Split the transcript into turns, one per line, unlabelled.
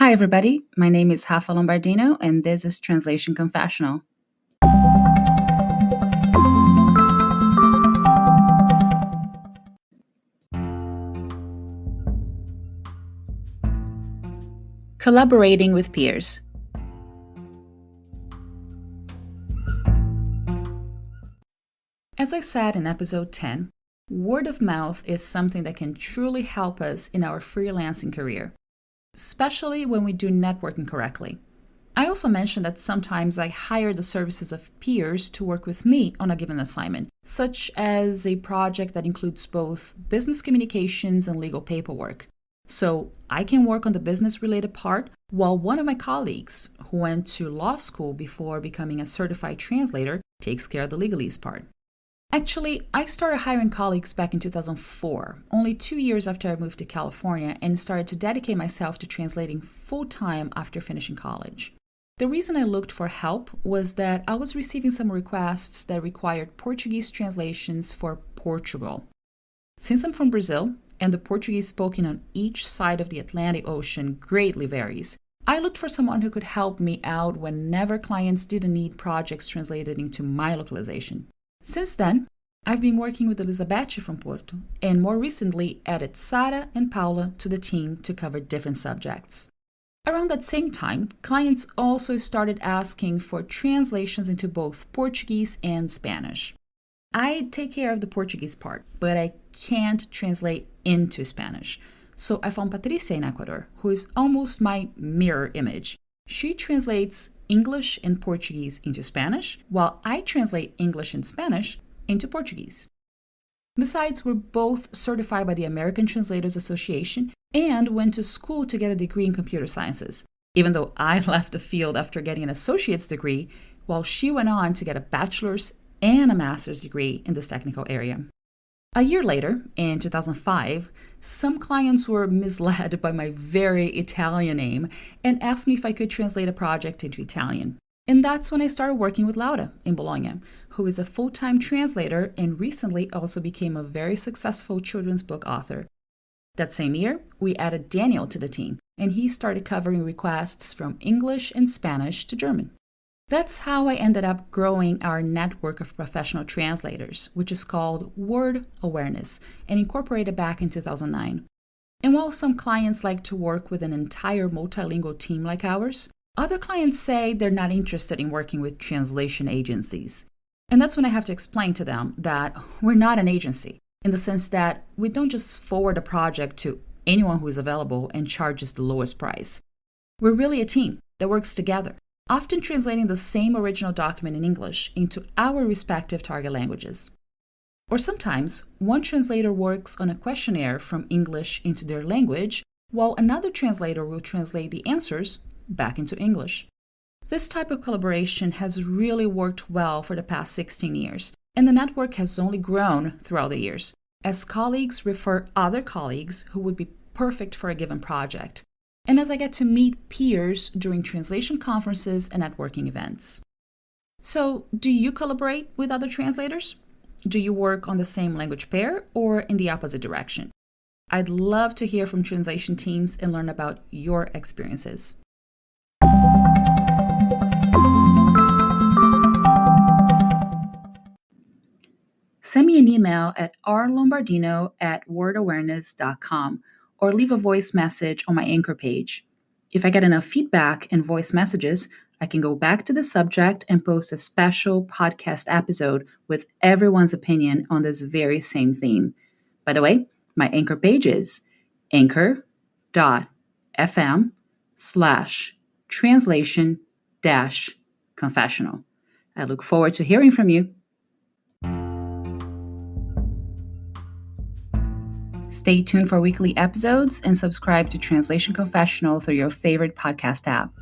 Hi, everybody. My name is Rafa Lombardino, and this is Translation Confessional. Collaborating with peers. As I said in episode 10, word of mouth is something that can truly help us in our freelancing career, especially when we do networking correctly. I also mentioned that sometimes I hire the services of peers to work with me on a given assignment, such as a project that includes both business communications and legal paperwork. So I can work on the business-related part while one of my colleagues, who went to law school before becoming a certified translator, takes care of the legalese part. Actually, I started hiring colleagues back in 2004, only 2 years after I moved to California, and started to dedicate myself to translating full-time after finishing college. The reason I looked for help was that I was receiving some requests that required Portuguese translations for Portugal. Since I'm from Brazil, and the Portuguese spoken on each side of the Atlantic Ocean greatly varies, I looked for someone who could help me out whenever clients didn't need projects translated into my localization. Since then, I've been working with Elizabeth from Porto, and more recently added Sara and Paula to the team to cover different subjects. Around that same time, clients also started asking for translations into both Portuguese and Spanish. I take care of the Portuguese part, but I can't translate into Spanish. So I found Patricia in Ecuador, who is almost my mirror image. She translates English and Portuguese into Spanish, while I translate English and Spanish into Portuguese. Besides, we're both certified by the American Translators Association and went to school to get a degree in computer sciences, even though I left the field after getting an associate's degree, while she went on to get a bachelor's and a master's degree in this technical area. A year later, in 2005, some clients were misled by my very Italian name and asked me if I could translate a project into Italian. And that's when I started working with Laura in Bologna, who is a full-time translator and recently also became a very successful children's book author. That same year, we added Daniel to the team, and he started covering requests from English and Spanish to German. That's how I ended up growing our network of professional translators, which is called Word Awareness, and incorporated back in 2009. And while some clients like to work with an entire multilingual team like ours, other clients say they're not interested in working with translation agencies. And that's when I have to explain to them that we're not an agency, in the sense that we don't just forward a project to anyone who is available and charges the lowest price. We're really a team that works together, often translating the same original document in English into our respective target languages. Or sometimes, one translator works on a questionnaire from English into their language, while another translator will translate the answers back into English. This type of collaboration has really worked well for the past 16 years, and the network has only grown throughout the years, as colleagues refer other colleagues who would be perfect for a given project, and as I get to meet peers during translation conferences and networking events. So, do you collaborate with other translators? Do you work on the same language pair or in the opposite direction? I'd love to hear from translation teams and learn about your experiences. Send me an email at rlombardino@wordawareness.com or leave a voice message on my Anchor page. If I get enough feedback and voice messages, I can go back to the subject and post a special podcast episode with everyone's opinion on this very same theme. By the way, my Anchor page is anchor.fm/translation-confessional. I look forward to hearing from you. Stay tuned for weekly episodes and subscribe to Translation Confessional through your favorite podcast app.